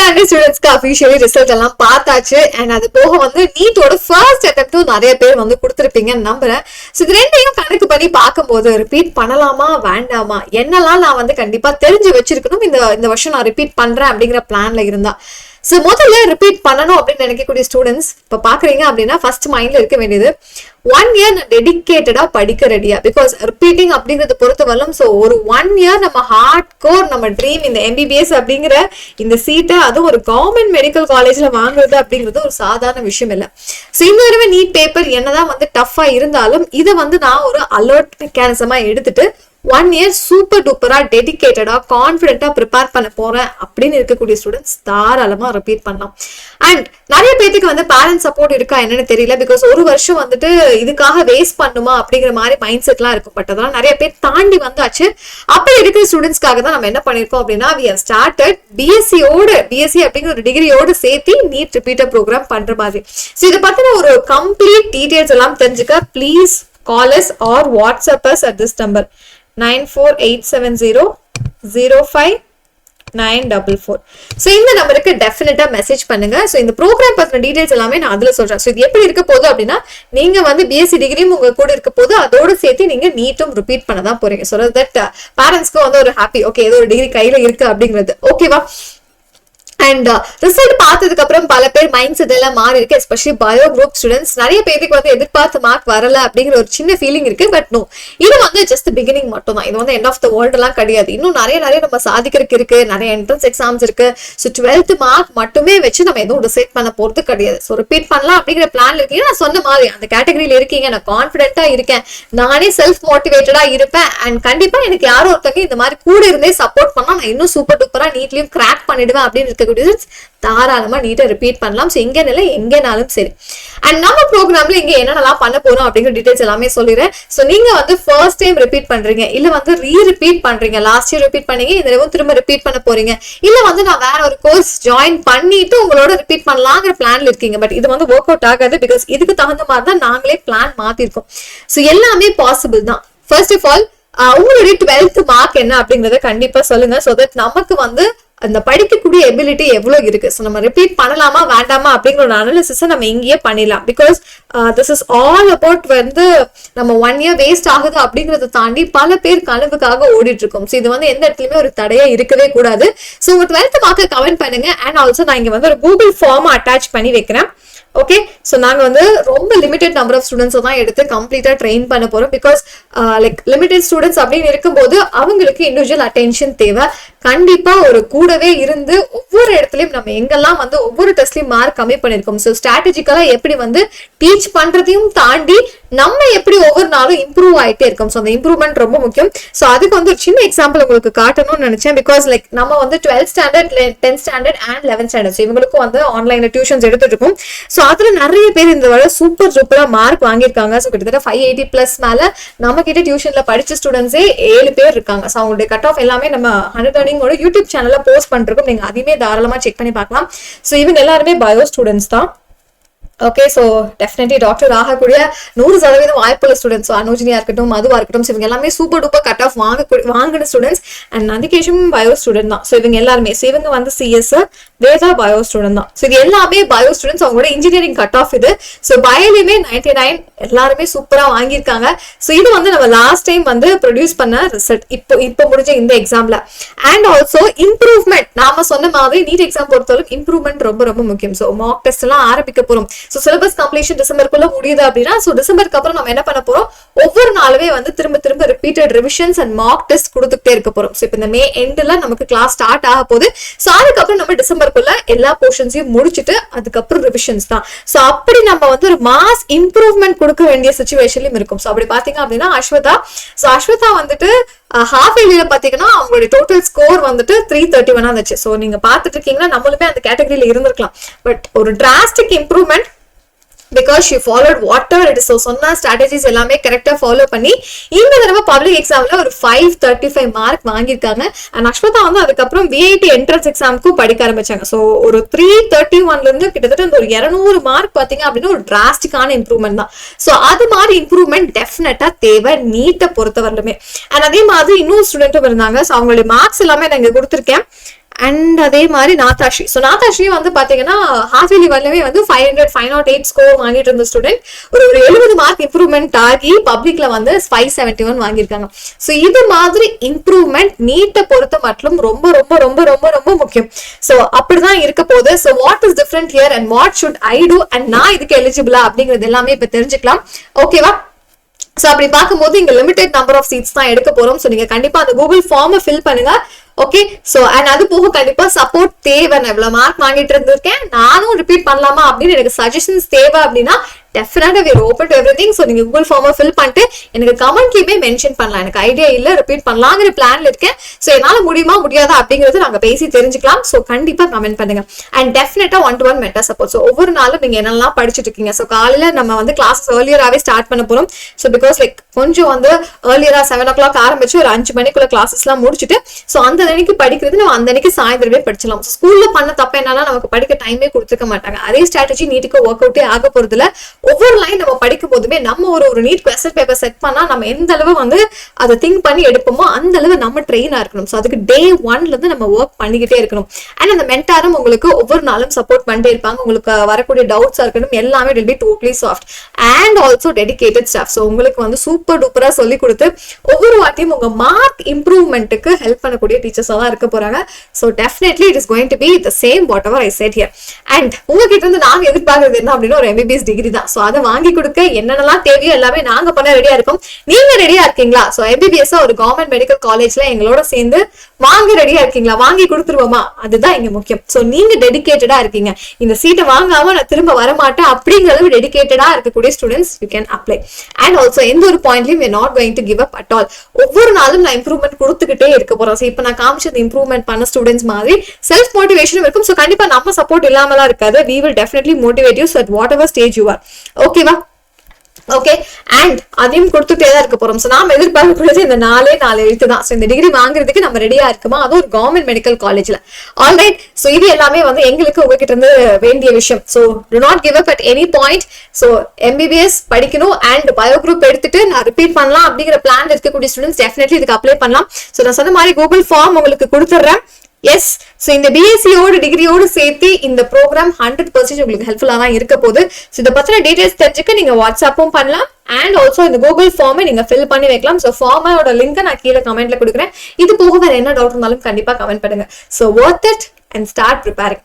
Standard ஸ்டூடெண்ட்ஸ்க்கு officially result எல்லாம் பார்த்தாச்சு. அண்ட் அது போக வந்து நீட்டோட ஃபர்ஸ்ட் அட்டெம்ப்டும் நிறைய பேர் வந்து கொடுத்துருப்பீங்கன்னு நம்புறேன். ஸோ இது ரெண்டையும் கணக்கு பண்ணி பார்க்கும்போது ரிப்பீட் பண்ணலாமா வேண்டாமா, என்னெல்லாம் நான் வந்து கண்டிப்பா தெரிஞ்சு வச்சிருக்கணும் இந்த வருஷம் நான் ரிப்பீட் பண்றேன் அப்படிங்கிற பிளான்ல இருந்தா. ஸோ முதல்ல ரிப்பீட் பண்ணணும் அப்படின்னு நினைக்கக்கூடிய ஸ்டூடெண்ட்ஸ் இப்போ பாக்குறீங்க அப்படின்னா ஃபர்ஸ்ட் மைண்ட்ல இருக்க வேண்டியது 1 year நான் டெடிக்கேட்டடா படிக்க ரெடியா. பிகாஸ் ரிப்பீட்டிங் அப்படிங்கறத பொறுத்த வரலும் ஸோ ஒரு 1 year நம்ம ஹார்ட் கோர் நம்ம ட்ரீம் இந்த MBBS அப்படிங்கிற இந்த சீட்டை அதுவும் ஒரு கவர்மெண்ட் மெடிக்கல் காலேஜ்ல வாங்குறது அப்படிங்கிறது ஒரு சாதாரண விஷயம் இல்லை. ஸோ இந்த தடவை நீட் பேப்பர் என்னதான் வந்து டஃபா இருந்தாலும் இதை வந்து நான் ஒரு அலர்ட் மெக்கானிசமா எடுத்துட்டு 1 year சூப்பர் டூப்பரா டெடிக்கேட்டடா கான்பிடென்டா ப்ரிப்பேர் பண்ண போறேன் அப்படின்னு இருக்கக்கூடிய ஸ்டூடெண்ட்ஸ் தாராளமா ரிப்பீட் பண்ணலாம். அண்ட் நிறைய பேருக்கு வந்து பேரண்ட்ஸ் சப்போர்ட் இருக்கா என்னன்னு தெரியல. பிகாஸ் ஒரு வருஷம் வந்துட்டு இதுக்காக வேஸ்ட் பண்ணுமா அப்படிங்கிற மாதிரி மைண்ட் செட் எல்லாம் இருக்கும். பட் அதெல்லாம் நிறைய பேர் தாண்டி வந்தாச்சு. அப்படி இருக்கிற ஸ்டூடெண்ட்ஸ்க்காக தான் நம்ம என்ன பண்ணிருக்கோம் அப்படின்னா we have started BSc அப்படிங்கிற ஒரு டிகிரியோடு சேர்த்து நீட் ரிப்பீட்டர் ப்ரோக்ராம் பண்ற மாதிரி. ஸோ இதை பத்தின ஒரு கம்ப்ளீட் டீடைல்ஸ் எல்லாம் தெரிஞ்சுக்க please call us or WhatsApp us at this number 9487005944. So இந்த நம்பருக்கு டெஃபினட்டா மெசேஜ் பண்ணுங்க. ஸோ இந்த ப்ரோக்ராம் பத்தின டீடைல்ஸ் எல்லாமே நான் அதுல சொல்றேன். ஸோ இது எப்படி இருக்க போகுது அப்படின்னா நீங்க வந்து BSc டிகிரியும் உங்க கூட இருக்க போது அதோட சேர்த்து நீங்க நீட்டும் ரிப்பீட் பண்ண தான் போறீங்க. ஸோ தட் பேரண்ட்ஸ்க்கு வந்து ஒரு ஹாப்பி, ஓகே ஏதோ ஒரு டிகிரி கையில இருக்கு அப்படிங்கிறது. ஓகேவா? அண்ட் ரிசல்ட் பார்த்ததுக்கு அப்புறம் பல பேர் மைண்ட் செட் எல்லாம் மாறி இருக்கு. எஸ்பெஷலி பயோ குரூப் ஸ்டூடெண்ட்ஸ் நிறைய பேருக்கு வந்து எதிர்பார்த்த மார்க் வரல அப்படிங்கிற ஒரு சின்ன ஃபீலிங் இருக்கு. பட் நோ, இது வந்து ஜஸ்ட் பிகினிங் மட்டும் தான். இது வந்து எண்ட் ஆஃப் த வேர்ல்ட் எல்லாம் கிடையாது. இன்னும் நிறைய நம்ம சாதிக்கிறதுக்கு இருக்கு. நிறைய என்ட்ரன்ஸ் எக்ஸாம்ஸ் இருக்கு. ஸோ 12th மார்க் மட்டுமே வச்சு நம்ம எதுவும் டிசைட் பண்ண போறது கிடையாது. ஸோ ரிப்பீட் பண்ணலாம் அப்படிங்கிற பிளான்ல இருக்கீங்க. நான் சொன்ன மாதிரி அந்த கேட்டகரியில இருக்கீங்க, நான் கான்பிடென்ட்டா இருக்கேன், நானே செல்ஃப் மோட்டிவேட்டடா இருப்பேன். அண்ட் கண்டிப்பா எனக்கு யாரோ ஒருத்தங்க இந்த மாதிரி கூட இருந்தே சப்போர்ட் பண்ணா நான் இன்னும் சூப்பர் டூப்பரா நீட்லயும் கிராக் பண்ணிடுவேன் அப்படின்னு தாராளமா நீட்டை ரிப்பீட் பண்ணலாம். ஸோ எங்க நிலை எங்கனாலும் சரி. அண்ட் நம்ம ப்ரோக்ராம்ல இங்க என்னென்னலாம் பண்ண போறோம் அப்படிங்கிற டீடைல்ஸ் எல்லாமே சொல்லிடுறேன். ஸோ நீங்க வந்து ஃபர்ஸ்ட் டைம் ரிப்பீட் பண்றீங்க, இல்ல வந்து ரிப்பீட் பண்றீங்க, லாஸ்ட் இயர் ரிப்பீட் பண்ணீங்க, இந்த தடவை திரும்ப ரிப்பீட் பண்ண போறீங்க, இல்ல வந்து நான் வேற ஒரு கோர்ஸ் ஜாயின் பண்ணிட்டு உங்களோட ரிப்பீட் பண்ணலாங்கிற பிளான்ல இருக்கீங்க. பட் இது வந்து ஒர்க் அவுட் ஆகாது. பிகாஸ் இதுக்கு தகுந்த மாதிரி தான் நாங்களே பிளான் மாத்திருக்கோம். ஸோ எல்லாமே பாசிபிள் தான். ஃபர்ஸ்ட் ஆஃப் ஆல் உங்களுடைய 12th மார்க் என்ன அப்படிங்கறத கண்டிப்பா சொல்லுங்க. ஸோ தட் நமக்கு வந்து அந்த படிக்கக்கூடிய எபிலிட்டி எவ்வளவு இருக்கு, ஸோ நம்ம ரிப்பீட் பண்ணலாமா வேண்டாமா அப்படிங்கிற ஒரு அனாலிசிஸ் நம்ம இங்கேயே பண்ணிடலாம். Because this is all about வந்து நம்ம 1 year வேஸ்ட் ஆகுது அப்படிங்கறத தாண்டி பல பேர் கனவுக்காக ஓடிட்டு இருக்கோம். ஸோ இது வந்து எந்த இடத்துலயுமே ஒரு தடையா இருக்கவே கூடாது. ஸோ உங்க 12th மார்க்கை கமெண்ட் பண்ணுங்க. அண்ட் ஆல்சோ நான் இங்க வந்து ஒரு கூகுள் ஃபார்ம் அட்டாச் பண்ணி வைக்கிறேன். ஓகே, ஸோ நாங்க வந்து ரொம்ப லிமிடெட் நம்பர் ஆஃப் ஸ்டூடெண்ட்ஸ் தான் எடுத்து கம்ப்ளீட்டா ட்ரெயின் பண்ண போறோம். பிகாஸ் லைக் லிமிடெட் ஸ்டூடெண்ட்ஸ் அப்படின்னு இருக்கும்போது அவங்களுக்கு இண்டிவிஜுவல் அட்டென்ஷன் தேவை. கண்டிப்பா ஒரு கூடவே இருந்து ஒவ்வொரு இடத்துலயும் நம்ம எங்கெல்லாம் வந்து ஒவ்வொரு டெஸ்ட்லயும் மார்க் கம்மி பண்ணிருக்கோம். ஸோ ஸ்ட்ராட்டஜிக்கலா எப்படி வந்து டீச் பண்றதையும் தாண்டி நம்ம எப்படி ஒவ்வொரு நாளும் இம்ப்ரூவ் ஆயிட்டே இருக்கோம். ஸோ அந்த இம்ப்ரூவ்மெண்ட் ரொம்ப முக்கியம். ஸோ அதுக்கு வந்து ஒரு சின்ன எக்ஸாம்பிள் உங்களுக்கு காட்டணும்னு நினைச்சேன். பிகாஸ் லைக் நம்ம வந்து 12th standard 10th standard and 11th standard இவங்களுக்கும் வந்து ஆன்லைன்ல டியூஷன்ஸ் எடுத்துட்டு இருக்கோம். ஸோ அதுல நிறைய பேர் இந்த வரை சூப்பர் சூப்பரா மார்க் வாங்கியிருக்காங்க. ஸோ கிட்டத்தட்ட 580+ மேல நம்ம கிட்ட டியூஷன்ல படிச்ச ஸ்டூடெண்ட்ஸே 7 பேர் இருக்காங்க. ஸோ அவங்களுடைய கட் ஆஃப் எல்லாமே நம்ம 100 earningோட யூடியூப் சேனல்ல போஸ்ட் பண்றோம். நீங்க அதையுமே தாராளமா செக் பண்ணி பார்க்கலாம். ஸோ இவங்க எல்லாருமே பயோ ஸ்டூடெண்ட்ஸ் தான். ஓகே, ஸோ டெஃபினெட்லி டாக்டர் ஆகக்கூடிய 100% வாய்ப்புள்ள ஸ்டூடெண்ட்ஸ். அனுஜினியா இருக்கட்டும், மதுவா இருக்கட்டும், இவங்க எல்லாமே சூப்பர் டூப்பர் கட் ஆஃப் வாங்கின ஸ்டூடெண்ட்ஸ். அண்ட் நந்திகேஷும் பயோ ஸ்டூடெண்ட் தான். ஸோ இவங்க எல்லாருமே இவங்க வந்து CS, வேதா பயோ ஸ்டூடெண்ட் தான். ஸோ இது எல்லாமே பயோ ஸ்டூடெண்ட்ஸ். அவங்களோட இன்ஜினியரிங் கட் ஆஃப் இது. ஸோ பயோலையுமே 99 எல்லாருமே சூப்பரா வாங்கியிருக்காங்க. ஸோ இது வந்து நம்ம லாஸ்ட் டைம் வந்து ப்ரொடியூஸ் பண்ண ரிசல்ட் இப்போ முடிஞ்ச இந்த எக்ஸாம்ல. அண்ட் ஆல்சோ இம்ப்ரூவ்மெண்ட், நாம சொன்ன மாதிரி நீட் எக்ஸாம் பொறுத்தவரைக்கும் இம்ப்ரூவ்மெண்ட் ரொம்ப ரொம்ப முக்கியம். ஸோ மார்க் டெஸ்ட் எல்லாம் ஆரம்பிக்க போறோம். ஸோ சிலபஸ் கம்ப்ளீஷன் டிசம்பருக்குள்ள முடியுது அப்படின்னா ஸோ டிசம்பருக்கு அப்புறம் நம்ம என்ன பண்ண போறோம், ஒவ்வொரு நாளுமே வந்து திரும்ப repeated revisions and mark test கொடுத்துட்டே இருக்க போறோம். ஸோ இப்போ இந்த மே எண்ட்ல நமக்கு கிளாஸ் ஸ்டார்ட் ஆக போகுது. ஸோ அதுக்கப்புறம் நம்ம டிசம்பருக்குள்ள எல்லா போர்ஷன்ஸையும் முடிச்சுட்டு அதுக்கப்புறம் ரிவிஷன்ஸ் தான். ஸோ அப்படி நம்ம வந்து ஒரு மாஸ் இம்ப்ரூவ்மெண்ட் கொடுக்க வேண்டிய சிச்சுவேஷன்லயும் இருக்கும். ஸோ அப்படி பாத்தீங்க அப்படின்னா அஸ்வதா வந்துட்டு ஹாஃப் இயர்லியில பாத்தீங்கன்னா அவங்களுடைய டோட்டல் ஸ்கோர் வந்துட்டு 331 இருந்துச்சு. ஸோ நீங்க பாத்துட்டு இருக்கீங்கன்னா நம்மளுமே அந்த கேட்டகரியில இருந்திருக்கலாம். பட் ஒரு drastic improvement because she followed whatever it is. So சொன்ன ஸ்ட்ராட்டஜிஸ் எல்லாமே கரெக்டா ஃபாலோ பண்ணி இந்த தடவை பப்ளிக் எக்ஸாம்ல ஒரு 535 மார்க் வாங்கியிருக்காங்க. அண்ட் அஸ்வதா வந்து அதுக்கப்புறம் VIT என்ட்ரன்ஸ் எக்ஸாமுக்கும் படிக்க ஆரம்பிச்சாங்க. ஸோ ஒரு 331ல இருந்து கிட்டத்தட்ட ஒரு 200 மார்க் பாத்தீங்க அப்படின்னா ஒரு டிராஸ்டிக்கான இம்ப்ரூவ்மெண்ட் தான். ஸோ அது மாதிரி இம்ப்ரூவ்மெண்ட் டெஃபினட்டா தேவை நீட்டை பொறுத்தவரையிலுமே. அண்ட் அதே மாதிரி இன்னொரு ஸ்டூடெண்ட்டும் இருந்தாங்க. ஸோ அவங்களுடைய மார்க்ஸ் எல்லாமே நான் இங்க கொடுத்துருக்கேன். அண்ட் அதே மாதிரி நாதாஸ்ரீ. ஸோ நாதாஸ்ரீ வந்து பாத்தீங்கன்னா ஹாஃப் இயர்லி வரலவே வந்து 508 ஸ்கோர் வாங்கிட்டு இருந்த ஸ்டூடெண்ட் ஒரு 70 மார்க் இம்ப்ரூவ்மெண்ட் ஆகி பப்ளிக்ல வந்து 571 வாங்கியிருக்காங்க. ஸோ இது மாதிரி இம்ப்ரூவ்மெண்ட் நீட்டை பொறுத்த மட்டும் ரொம்ப ரொம்ப ரொம்ப ரொம்ப ரொம்ப முக்கியம். ஸோ அப்படிதான் இருக்க போகுது. So what is different here and what should I do and நான் இதுக்கு எலிஜிபிளா அப்படிங்கிறது எல்லாமே இப்ப தெரிஞ்சுக்கலாம். ஓகேவா? சோ அப்படி பார்க்கும்போது இங்க லிமிடெட் நம்பர் ஆஃப் சீட்ஸ் தான் எடுக்க போறோம். சோ நீங்க கண்டிப்பா அந்த கூகுள் ஃபார்மை ஃபில் பண்ணுங்க. ஓகே, சோ அண்ட் அது போக கண்டிப்பா சப்போர்ட் தேவை. நான் எவ்வளவு மார்க் வாங்கிட்டு இருந்திருக்கேன், நானும் ரிப்பீட் பண்ணலாமா அப்படின்னு எனக்கு சஜஷன்ஸ் தேவை அப்படின்னா டெஃபினட்டா we are open to everything. So நீங்க கூகுள் ஃபார்மை ஃபில் பண்ணிட்டு எனக்கு கமெண்ட்லயுமே மென்ஷன் பண்ணலாம். எனக்கு ஐடியா இல்ல, ரிப்பீட் பண்ணலாங்கிற பிளான்ல இருக்கேன். ஸோ என்னால முடியுமா முடியாதா அப்படிங்கறது நாங்க பேசி தெரிஞ்சுக்கலாம். ஸோ கண்டிப்பா கமெண்ட் பண்ணுங்க. அண்ட் டெஃபினட்டா 1-to-1 மென்டர் சப்போர்ட். ஸோ ஒவ்வொரு நாளும் நீங்க என்னெல்லாம் படிச்சுட்டு இருக்கீங்க. ஸோ காலையில நம்ம வந்து கிளாஸஸ் ஏர்லியராகவே ஸ்டார்ட் பண்ண போறோம். ஸோ பிகாஸ் லைக் கொஞ்சம் வந்து ஏர்லியரா 7 o'clock ஆரம்பிச்சு ஒரு 5 மணிக்குள்ள கிளாஸஸ் எல்லாம் முடிச்சுட்டு ஸோ அந்த அன்னைக்கு படிக்கிறது நம்ம அந்த அன்னைக்கு சாயந்தரமே படிச்சலாம். ஸ்கூல்ல பண்ண தப்ப என்னன்னா நமக்கு படிக்க டைமே கொடுத்துக்க மாட்டாங்க. அதே ஸ்ட்ராட்டஜி நீட்டுக்கு ஒர்க் அவுட்டே ஆக போறதுல ஒவ்வொரு லைன் நம்ம படிக்கும் போதுமே நம்ம ஒரு நீட் கொஸ்டின் பேப்பர் செட் பண்ணா நம்ம எந்த அளவு வந்து அதை திங்க் பண்ணி எடுப்போமோ அந்த அளவு நம்ம ட்ரெயினா இருக்கணும். ஸோ அதுக்கு day 1ல இருந்து நம்ம ஒர்க் பண்ணிக்கிட்டே இருக்கணும். அண்ட் அந்த மென்டாரும் உங்களுக்கு ஒவ்வொரு நாளும் சப்போர்ட் பண்ணிட்டே இருப்பாங்க. உங்களுக்கு வரக்கூடிய டவுட்ஸா இருக்கணும் எல்லாமே will be totally soft and also dedicated staff. So உங்களுக்கு வந்து சூப்பர் டூப்பரா சொல்லி கொடுத்து ஒவ்வொரு வாட்டியும் உங்க மார்க் இம்ப்ரூவ்மெண்ட்டுக்கு ஹெல்ப் பண்ணக்கூடிய டீச்சர்ஸா தான் இருக்க போறாங்க. So definitely it is going to be the same whatever I said here. And உங்ககிட்ட இருந்து நாங்க எதிர்பார்க்கறது என்ன அப்படின்னா ஒரு MBBS டிகிரி தான். ஸோ அதை வாங்கி கொடுக்க என்னென்னலாம் தேவையோ எல்லாமே நாங்க பண்ண ரெடியா இருக்கோம். நீங்க ரெடியா இருக்கீங்களா? ஸோ MBBS ஒரு கவர்மெண்ட் மெடிக்கல் காலேஜ்ல எங்களோட சேர்ந்து வாங்க ரெடியா இருக்கீங்களா? வாங்கி கொடுத்துருவோமா? அதுதான் இங்க முக்கியம். ஸோ நீங்க டெடிகேட்டடா இருக்கீங்க. இந்த சீட்டை வாங்காம நான் திரும்ப வரமாட்டேன் அப்படிங்கிறது டெடிகேட்டடா இருக்கக்கூடிய students you can apply. And also எந்த ஒரு பாயிண்ட்லயும் we are not going to give up at all. ஒவ்வொரு நாளும் நான் இம்ப்ரூவ்மெண்ட் கொடுத்துக்கிட்டே இருக்க போறோம். ஸோ இப்போ நான் காமிச்சது இம்ப்ரூவ்மெண்ட் பண்ண ஸ்டூடெண்ட்ஸ் மாதிரி செல்ஃப் மோட்டிவேஷனும் இருக்கும். ஸோ கண்டிப்பா நம்ம சப்போர்ட் இல்லாமலாம் இருக்காது. we will definitely motivate you so at whatever stage you are. ஓகேவா? ஓகே, அண்ட் அதையும் கொடுத்துட்டே தான் இருக்க போறோம். ஸோ நாம எதிர்பார்க்கக்கூடியது இந்த 4 எழுத்து தான். ஸோ இந்த டிகிரி வாங்குறதுக்கு நம்ம ரெடியா இருக்குமா? அதுவும் ஒரு கவர்மெண்ட் மெடிக்கல் காலேஜ்ல. ஆல்ரைட், ஸோ இது எல்லாமே வந்து எங்களுக்கு உங்ககிட்ட இருந்து வேண்டிய விஷயம். So to not give up at any point. So MBBS படிக்கணும் அண்ட் பயோ குரூப் எடுத்துட்டு நான் ரிப்பீட் பண்ணலாம் அப்படிங்கிற பிளான் இருக்கக்கூடிய ஸ்டூடெண்ட்ஸ் டெஃபினெட்லி இதுக்கு அப்ளை பண்ணலாம். ஸோ நான் சொன்ன மாதிரி கூகுள் ஃபார்ம் உங்களுக்கு கொடுத்துட்றேன். எஸ், ஸோ இந்த பிஎஸ்சியோட டிகிரியோடு சேர்த்து இந்த ப்ரோக்ராம் 100% உங்களுக்கு ஹெல்ப்ஃபுல்லா தான் இருக்க போகுது. ஸோ இதை பத்தின டீடைல்ஸ் தெரிஞ்சுக்க நீங்க வாட்ஸ்அப்பும் பண்ணலாம் அண்ட் ஆல்சோ இந்த கூகுள் ஃபார்மை நீங்க ஃபில் பண்ணி வைக்கலாம். ஸோ ஃபார்மோட லிங்கை நான் கீழே கமெண்ட்ல கொடுக்குறேன். இது போக வேற என்ன டவுட் இருந்தாலும் கண்டிப்பா கமெண்ட் பண்ணுங்க. So Worth it and start preparing.